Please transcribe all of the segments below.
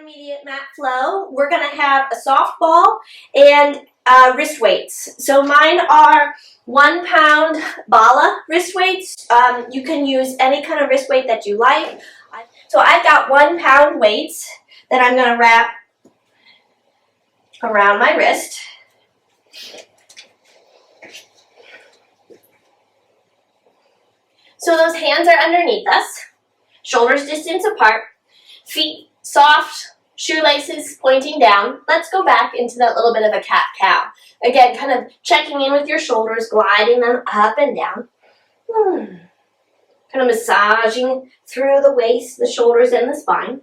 intermediate mat flow, we're going to have a soft ball and wrist weights. So mine are 1 pound bala wrist weights. You can use any kind of wrist weight that you like. So I've got 1 pound weights that I'm going to wrap around my wrist. So those hands are underneath us, shoulders distance apart, feet soft, shoelaces pointing down. Let's go back into that little bit of a cat-cow. Again, kind of checking in with your shoulders, gliding them up and down. Kind of massaging through the waist, the shoulders, and the spine.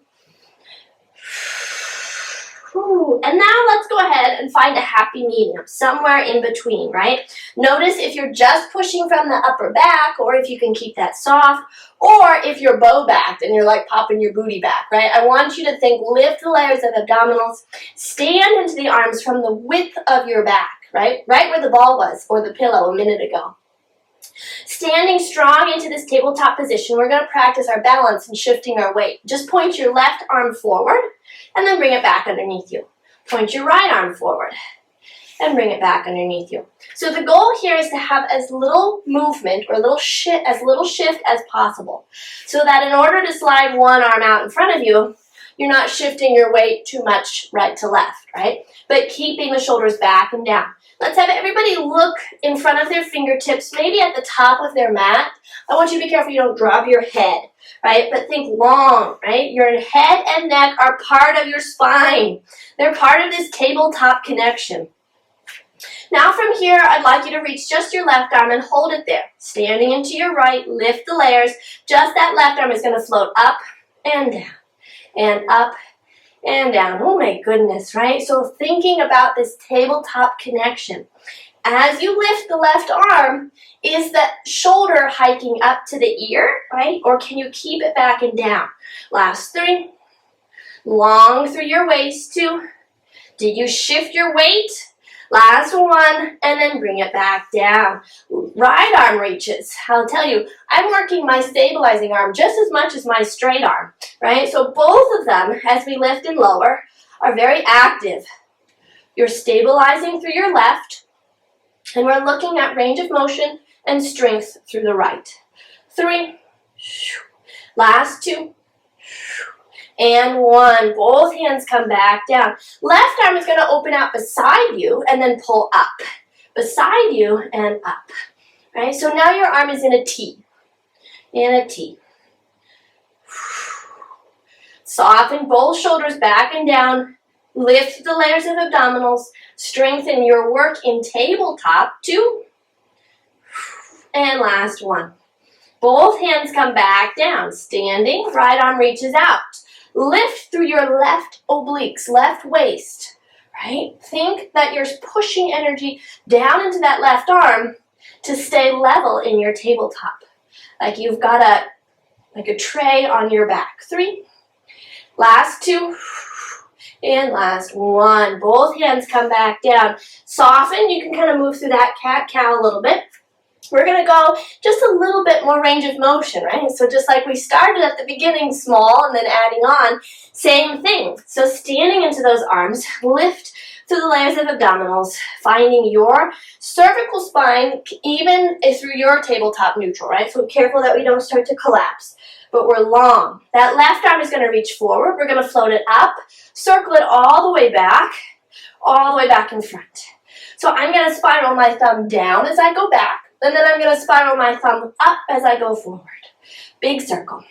And now let's go ahead and find a happy medium, somewhere in between, right? Notice if you're just pushing from the upper back, or if you can keep that soft, or if you're bow-backed and you're like popping your booty back, right? I want you to think, lift the layers of abdominals, stand into the arms from the width of your back, right? Right where the ball was, or the pillow a minute ago. Standing strong into this tabletop position, we're going to practice our balance and shifting our weight. Just point your left arm forward and then bring it back underneath you. Point your right arm forward and bring it back underneath you. So the goal here is to have as little movement or little shift as possible, so that in order to slide one arm out in front of you, you're not shifting your weight too much right to left, right? But keeping the shoulders back and down. Let's have everybody look in front of their fingertips, maybe at the top of their mat. I want you to be careful you don't drop your head, right? But think long, right? Your head and neck are part of your spine. They're part of this tabletop connection. Now from here, I'd like you to reach just your left arm and hold it there. Standing into your right, lift the layers. Just that left arm is going to float up and down, and up and down. Oh my goodness, right? So thinking about this tabletop connection. As you lift the left arm, is that shoulder hiking up to the ear, right? Or can you keep it back and down? Last 3. Long through your waist. 2. Did you shift your weight? Last 1, and then bring it back down. Right arm reaches. I'll tell you, I'm working my stabilizing arm just as much as my straight arm, right? So both of them, as we lift and lower, are very active. You're stabilizing through your left, and we're looking at range of motion and strength through the right. 3. Last 2. And 1. Both hands come back down. Left arm is going to open out beside you and then pull up. Beside you and up. Right? So now your arm is in a T. In a T. Soften both shoulders back and down. Lift the layers of abdominals. Strengthen your work in tabletop. 2. And last 1. Both hands come back down. Standing, right arm reaches out. Lift through your left obliques, left waist, right? Think that you're pushing energy down into that left arm to stay level in your tabletop. Like you've got a tray on your back. 3. Last 2. And last 1. Both hands come back down. Soften. You can kind of move through that cat-cow a little bit. We're going to go just a little bit more range of motion, right? So just like we started at the beginning small and then adding on, same thing. So standing into those arms, lift through the layers of abdominals, finding your cervical spine even through your tabletop neutral, right? So careful that we don't start to collapse. But we're long. That left arm is going to reach forward. We're going to float it up, circle it all the way back in front. So I'm going to spiral my thumb down as I go back. And then I'm going to spiral my thumb up as I go forward. Big circle,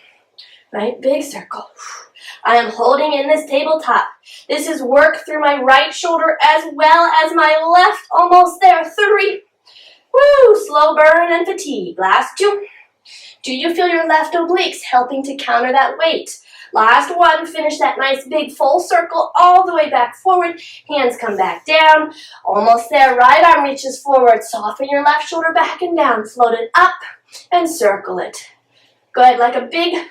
right? Big circle. I am holding in this tabletop. This is work through my right shoulder as well as my left. Almost there. 3. Woo! Slow burn and fatigue. Last 2. Do you feel your left obliques helping to counter that weight? Last 1, finish that nice big full circle all the way back forward. Hands come back down. Almost there. Right arm reaches forward. Soften your left shoulder back and down. Float it up and circle it. Good. Like a big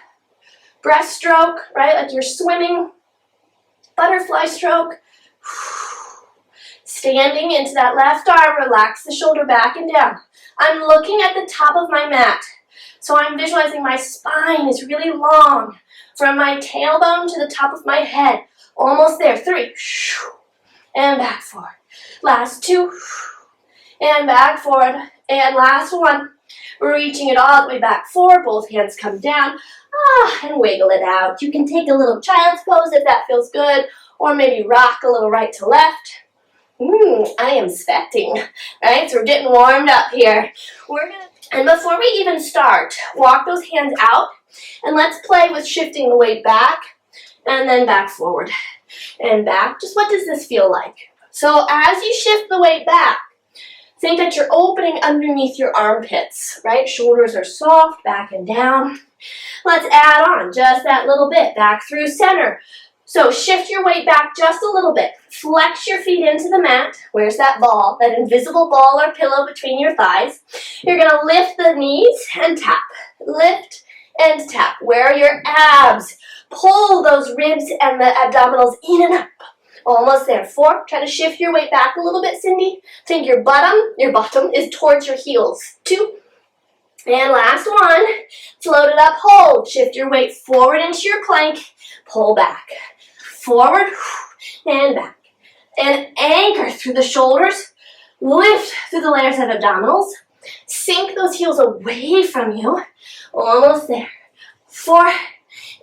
breaststroke, right? Like you're swimming. Butterfly stroke. Standing into that left arm. Relax the shoulder back and down. I'm looking at the top of my mat. So I'm visualizing my spine is really long. From my tailbone to the top of my head, Almost there. 3. And back forward. Last 2. And back forward. And last 1. Reaching it all the way back forward. Both hands come down. And wiggle it out. You can take a little child's pose if that feels good. Or maybe rock a little right to left. I am sweating. Right? So we're getting warmed up here. And before we even start, walk those hands out. And let's play with shifting the weight back. And then back forward. And back. Just what does this feel like? So as you shift the weight back, think that you're opening underneath your armpits, right? Shoulders are soft, back and down. Let's add on just that little bit, back through center. So shift your weight back just a little bit. Flex your feet into the mat. Where's that ball? That invisible ball or pillow between your thighs. You're going to lift the knees and tap. Lift and tap. Where are your abs? Pull those ribs and the abdominals in and up. Almost there. 4. Try to shift your weight back a little bit, Cindy. Think your bottom is towards your heels. 2. And last 1. Float it up, hold. Shift your weight forward into your plank. Pull back. Forward and back. And anchor through the shoulders. Lift through the layers of abdominals. Sink those heels away from you. Almost there. 4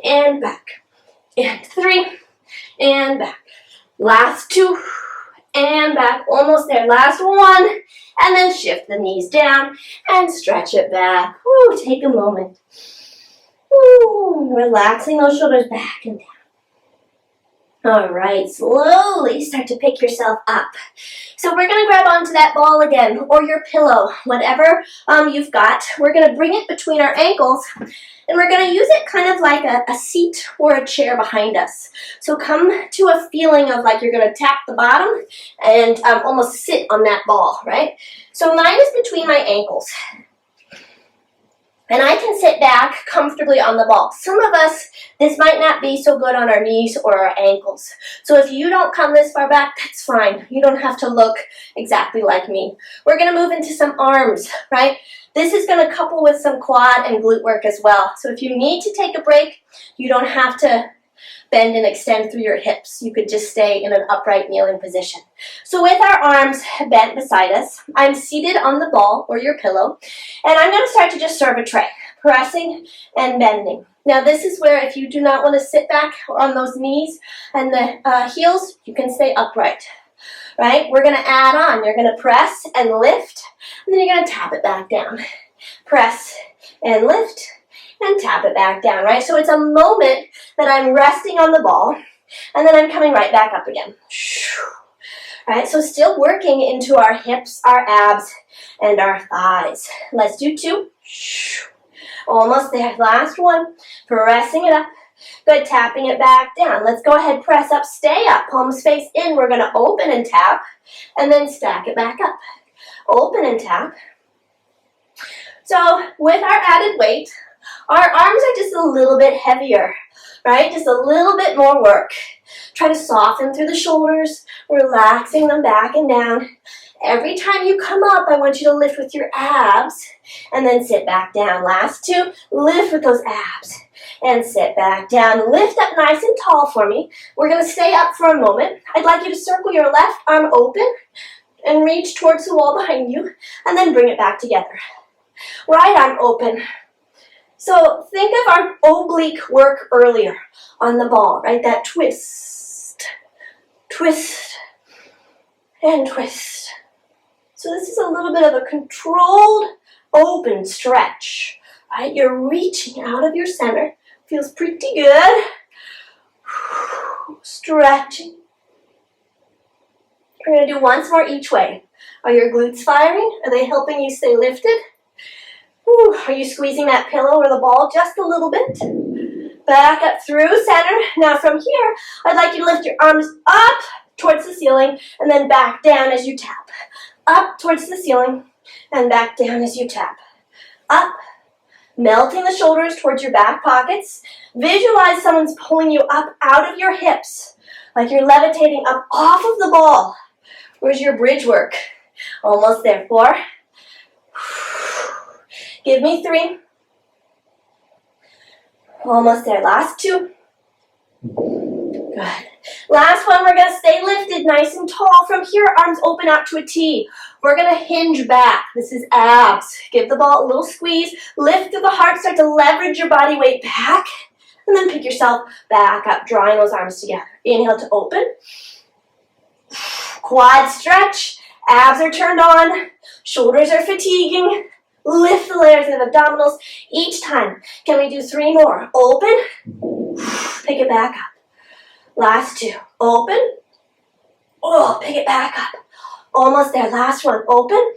and back. And 3 and back. Last 2 and back. Almost there. Last 1. And then shift the knees down and stretch it back. Woo, take a moment. Woo, relaxing those shoulders back and down. All right, slowly start to pick yourself up. So we're going to grab onto that ball again, or your pillow, whatever you've got. We're going to bring it between our ankles, and we're going to use it kind of like a seat or a chair behind us. So come to a feeling of like you're going to tap the bottom and almost sit on that ball, right? So mine is between my ankles. And I can sit back comfortably on the ball. Some of us, this might not be so good on our knees or our ankles. So if you don't come this far back, that's fine. You don't have to look exactly like me. We're going to move into some arms, right? This is going to couple with some quad and glute work as well. So if you need to take a break, you don't have to bend and extend through your hips. You could just stay in an upright kneeling position. So with our arms bent beside us, I'm seated on the ball or your pillow, and I'm going to start to just serve a tray, pressing and bending. Now this is where if you do not want to sit back on those knees and the heels, you can stay upright, right? We're going to add on. You're going to press and lift, and then you're going to tap it back down. Press and lift, and tap it back down, right? So it's a moment that I'm resting on the ball, and then I'm coming right back up again. Right? So still working into our hips, our abs, and our thighs. Let's do 2. Almost there. Last 1. Pressing it up. Good. Tapping it back down. Let's go ahead. Press up. Stay up. Palms face in. We're going to open and tap, and then stack it back up. Open and tap. So with our added weight, our arms are just a little bit heavier, right? Just a little bit more work. Try to soften through the shoulders, relaxing them back and down. Every time you come up, I want you to lift with your abs and then sit back down. Last 2, lift with those abs and sit back down. Lift up nice and tall for me. We're going to stay up for a moment. I'd like you to circle your left arm open and reach towards the wall behind you, and then bring it back together. Right arm open. So think of our oblique work earlier on the ball, right? That twist, twist, and twist. So this is a little bit of a controlled, open stretch, right? You're reaching out of your center. Feels pretty good. Stretching. We're going to do once more each way. Are your glutes firing? Are they helping you stay lifted? Are you squeezing that pillow or the ball just a little bit? Back up through center. Now from here, I'd like you to lift your arms up towards the ceiling and then back down as you tap. Up towards the ceiling and back down as you tap. Up, melting the shoulders towards your back pockets. Visualize someone's pulling you up out of your hips, like you're levitating up off of the ball. Where's your bridge work? Almost there. 4. Give me 3. Almost there. Last 2. Good. Last one, we're gonna stay lifted nice and tall. From here, arms open out to a T. We're gonna hinge back. This is abs. Give the ball a little squeeze. Lift through the heart, start to leverage your body weight back. And then pick yourself back up, drawing those arms together. Inhale to open. Quad stretch. Abs are turned on. Shoulders are fatiguing. Lift the layers of abdominals. Each time, can we do 3 more? Open. Pick it back up. Last 2. Open. Oh, pick it back up. Almost there. Last one. Open.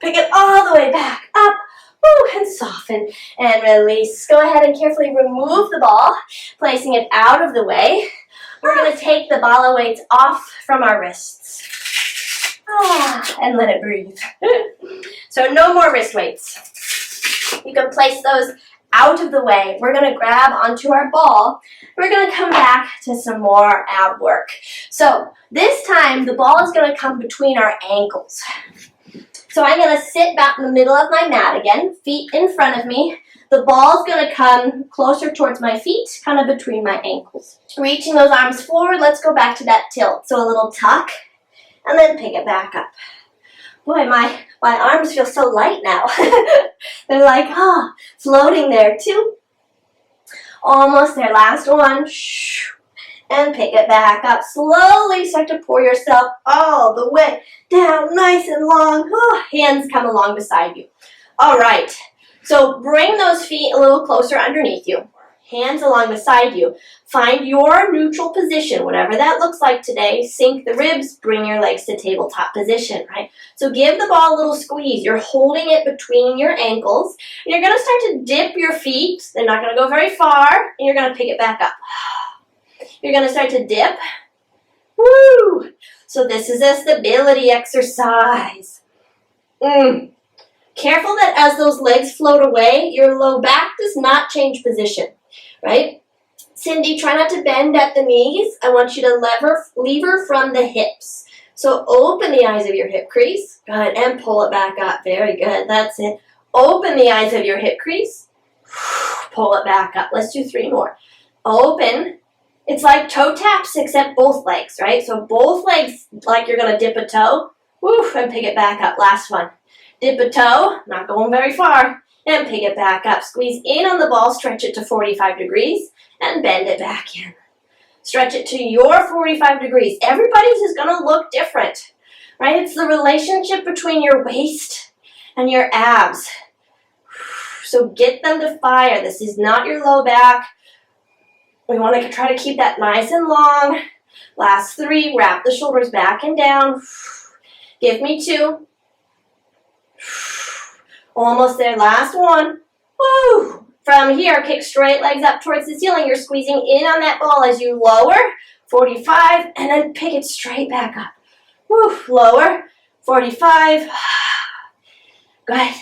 Pick it all the way back up. Woo, and soften and release. Go ahead and carefully remove the ball, placing it out of the way. We're going to take the ball weights off from our wrists. And let it breathe. So no more wrist weights. You can place those out of the way. We're going to grab onto our ball. We're going to come back to some more ab work. So this time the ball is going to come between our ankles. So I'm going to sit back in the middle of my mat again, feet in front of me. The ball's going to come closer towards my feet, kind of between my ankles. Reaching those arms forward, let's go back to that tilt. So a little tuck, and then pick it back up. Boy, my arms feel so light now. They're like, floating there too. Almost there, last one. And pick it back up. Slowly start to pour yourself all the way down, nice and long. Hands come along beside you. All right, so bring those feet a little closer underneath you. Hands along beside you. Find your neutral position, whatever that looks like today. Sink the ribs, bring your legs to tabletop position, right? So give the ball a little squeeze. You're holding it between your ankles. And you're going to start to dip your feet. They're not going to go very far. And you're going to pick it back up. You're going to start to dip. Woo! So this is a stability exercise. Careful that as those legs float away, your low back does not change position, right? Cindy, try not to bend at the knees. I want you to lever from the hips. So open the eyes of your hip crease. Good, and pull it back up. Very good, that's it. Open the eyes of your hip crease. Pull it back up. Let's do 3 more. Open. It's like toe taps except both legs, right? So both legs like you're going to dip a toe. Woo, and pick it back up. Last one. Dip a toe, not going very far, and pick it back up. Squeeze in on the ball, stretch it to 45 degrees, and bend it back in. Stretch it to your 45 degrees. Everybody's is going to look different, right? It's the relationship between your waist and your abs. So get them to fire. This is not your low back. We want to try to keep that nice and long. Last 3, wrap the shoulders back and down. Give me 2. Almost there, last one. Woo! From here, kick straight legs up towards the ceiling. You're squeezing in on that ball as you lower, 45, and then pick it straight back up. Woo! Lower, 45. Good.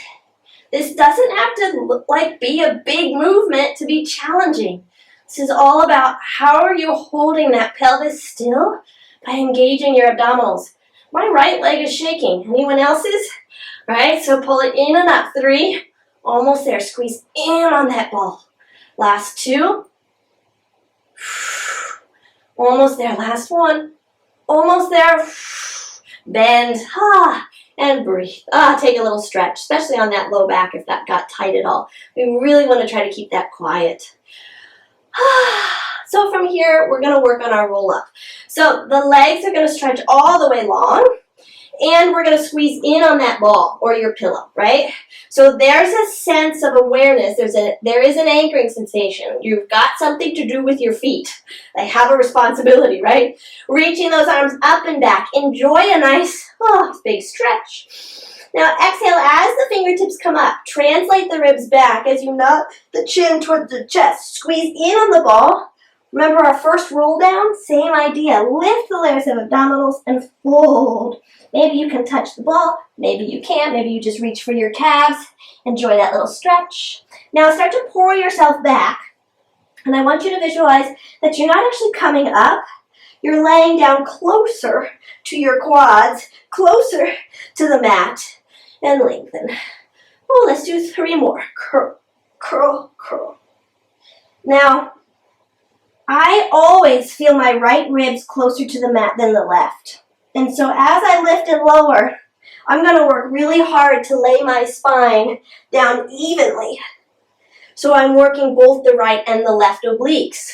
This doesn't have to be a big movement to be challenging. This is all about how are you holding that pelvis still by engaging your abdominals. My right leg is shaking. Anyone else's? Right, so pull it in and up. 3, almost there. Squeeze in on that ball. Last 2. Almost there. Last 1. Almost there. Bend. And breathe. Take a little stretch, especially on that low back if that got tight at all. We really want to try to keep that quiet. So from here, we're going to work on our roll up. So the legs are going to stretch all the way long. And we're going to squeeze in on that ball or your pillow, right? So there's a sense of awareness. There is an anchoring sensation. You've got something to do with your feet. They have a responsibility, right? Reaching those arms up and back. Enjoy a nice, big stretch. Now exhale as the fingertips come up. Translate the ribs back as you nut the chin towards the chest. Squeeze in on the ball. Remember our first roll down? Same idea. Lift the layers of abdominals and fold. Maybe you can touch the ball. Maybe you can't. Maybe you just reach for your calves. Enjoy that little stretch. Now start to pour yourself back. And I want you to visualize that you're not actually coming up. You're laying down closer to your quads, closer to the mat, and lengthen. Oh, let's do 3 more. Curl, curl, curl. Now, I always feel my right ribs closer to the mat than the left. And so as I lift and lower, I'm going to work really hard to lay my spine down evenly. So I'm working both the right and the left obliques.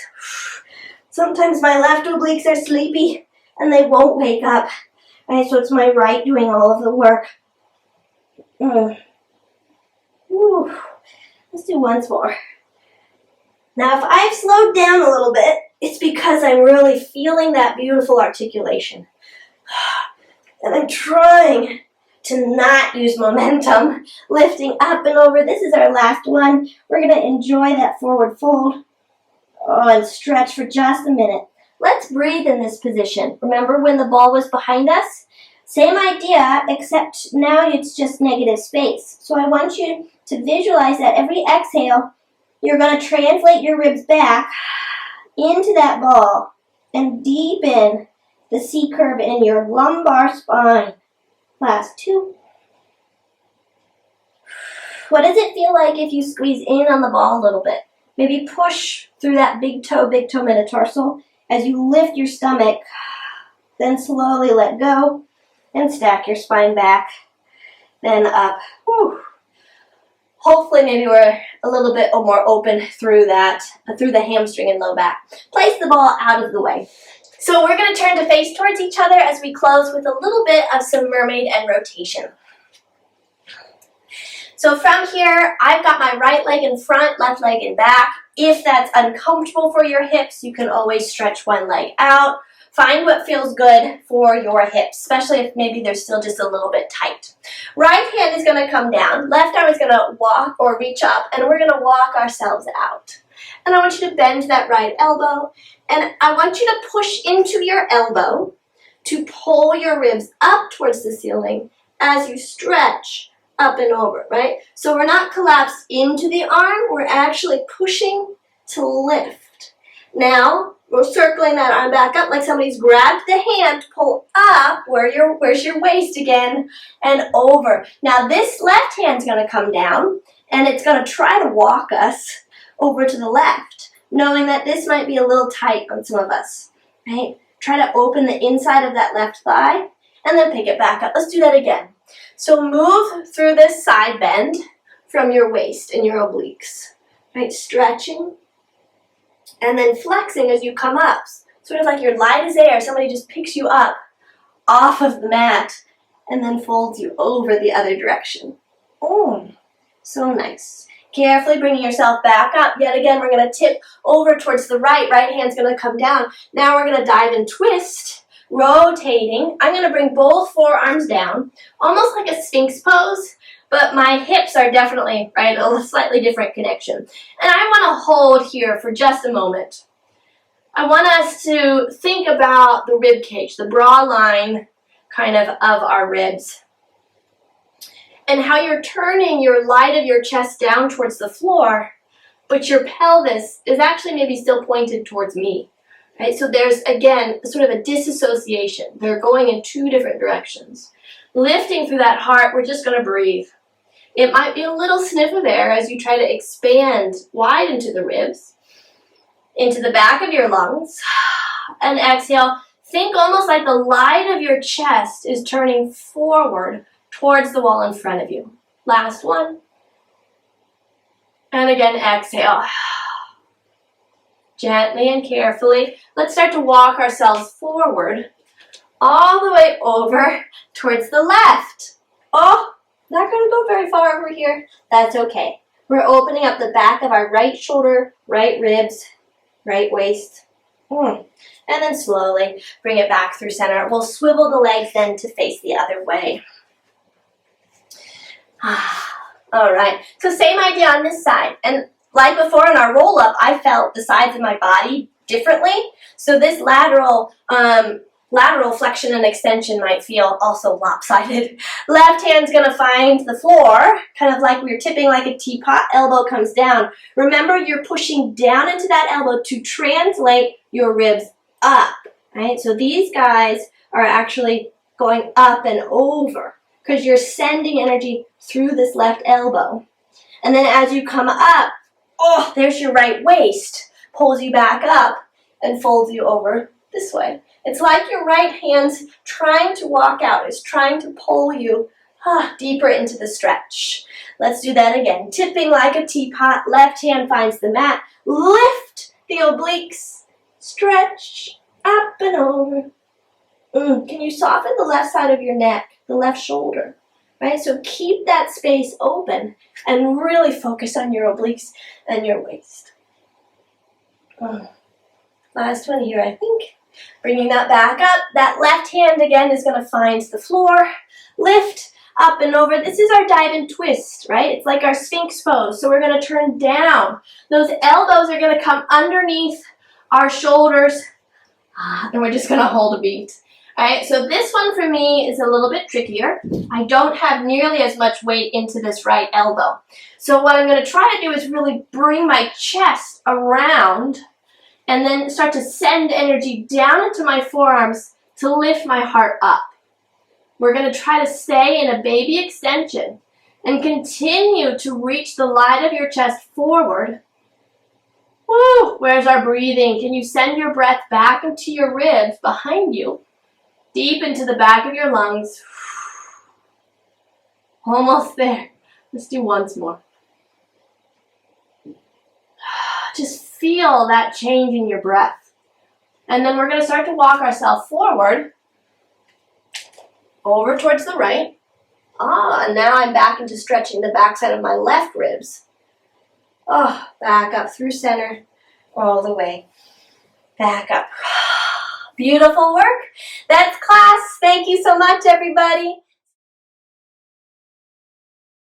Sometimes my left obliques are sleepy and they won't wake up. Right, so it's my right doing all of the work. Let's do once more. Now, if I've slowed down a little bit, it's because I'm really feeling that beautiful articulation. And I'm trying to not use momentum, lifting up and over. This is our last one. We're going to enjoy that forward fold. And stretch for just a minute. Let's breathe in this position. Remember when the ball was behind us? Same idea, except now it's just negative space. So I want you to visualize that every exhale, you're going to translate your ribs back into that ball and deepen the C curve in your lumbar spine. Last two. What does it feel like if you squeeze in on the ball a little bit? Maybe push through that big toe metatarsal as you lift your stomach. Then slowly let go and stack your spine back. Then up. Whew. Hopefully maybe we're a little bit more open through the hamstring and low back. Place the ball out of the way. So we're going to turn to face towards each other as we close with a little bit of some mermaid and rotation. So from here, I've got my right leg in front, left leg in back. If that's uncomfortable for your hips, you can always stretch one leg out. Find what feels good for your hips, especially if maybe they're still just a little bit tight. Right hand is going to come down. Left arm is going to walk or reach up, and we're going to walk ourselves out. And I want you to bend that right elbow, and I want you to push into your elbow to pull your ribs up towards the ceiling as you stretch up and over, right? So we're not collapsed into the arm, we're actually pushing to lift. Now, we're circling that arm back up like somebody's grabbed the hand, pull up, where's your waist again, and over. Now this left hand's gonna come down, and it's gonna try to walk us over to the left, knowing that this might be a little tight on some of us, right? Try to open the inside of that left thigh, and then pick it back up. Let's do that again. So move through this side bend from your waist and your obliques, right? Stretching and then flexing as you come up. Sort of like you're light as air. Somebody just picks you up off of the mat and then folds you over the other direction. Oh, so nice. Carefully bringing yourself back up. Yet again, we're going to tip over towards the right. Right hand's going to come down. Now we're going to dive and twist. Rotating. I'm going to bring both forearms down, almost like a Sphinx pose, but my hips are definitely, right, a slightly different connection. And I want to hold here for just a moment. I want us to think about the rib cage, the bra line kind of our ribs, and how you're turning your light of your chest down towards the floor, but your pelvis is actually maybe still pointed towards me. Right, so there's, again, sort of a disassociation. They're going in two different directions. Lifting through that heart, we're just going to breathe. It might be a little sniff of air as you try to expand wide into the ribs, into the back of your lungs. And exhale. Think almost like the light of your chest is turning forward towards the wall in front of you. Last one. And again, exhale. Gently and carefully, let's start to walk ourselves forward, all the way over towards the left. Oh, not going to go very far over here. That's okay. We're opening up the back of our right shoulder, right ribs, right waist. And then slowly bring it back through center. We'll swivel the legs then to face the other way. All right, so same idea on this side. And like before in our roll-up, I felt the sides of my body differently. So this lateral flexion and extension might feel also lopsided. Left hand's going to find the floor, kind of like we're tipping like a teapot. Elbow comes down. Remember, you're pushing down into that elbow to translate your ribs up, right? So these guys are actually going up and over because you're sending energy through this left elbow. And then as you come up, oh, there's your right waist. Pulls you back up and folds you over this way. It's like your right hand's trying to walk out. It's trying to pull you deeper into the stretch. Let's do that again. Tipping like a teapot. Left hand finds the mat. Lift the obliques. Stretch up and over. Can you soften the left side of your neck, the left shoulder? Right? So keep that space open and really focus on your obliques and your waist. Last one here, I think. Bringing that back up. That left hand again is going to find the floor. Lift up and over. This is our dive and twist, right? It's like our Sphinx pose. So we're going to turn down. Those elbows are going to come underneath our shoulders. And we're just going to hold a beat. All right, so this one for me is a little bit trickier. I don't have nearly as much weight into this right elbow. So what I'm going to try to do is really bring my chest around and then start to send energy down into my forearms to lift my heart up. We're going to try to stay in a baby extension and continue to reach the line of your chest forward. Woo! Where's our breathing? Can you send your breath back into your ribs behind you? Deep into the back of your lungs. Almost there. Let's do once more. Just feel that change in your breath. And then we're going to start to walk ourselves forward, over towards the right. And now I'm back into stretching the backside of my left ribs. Back up through center, all the way. Back up. Beautiful work. That's class. Thank you so much, everybody.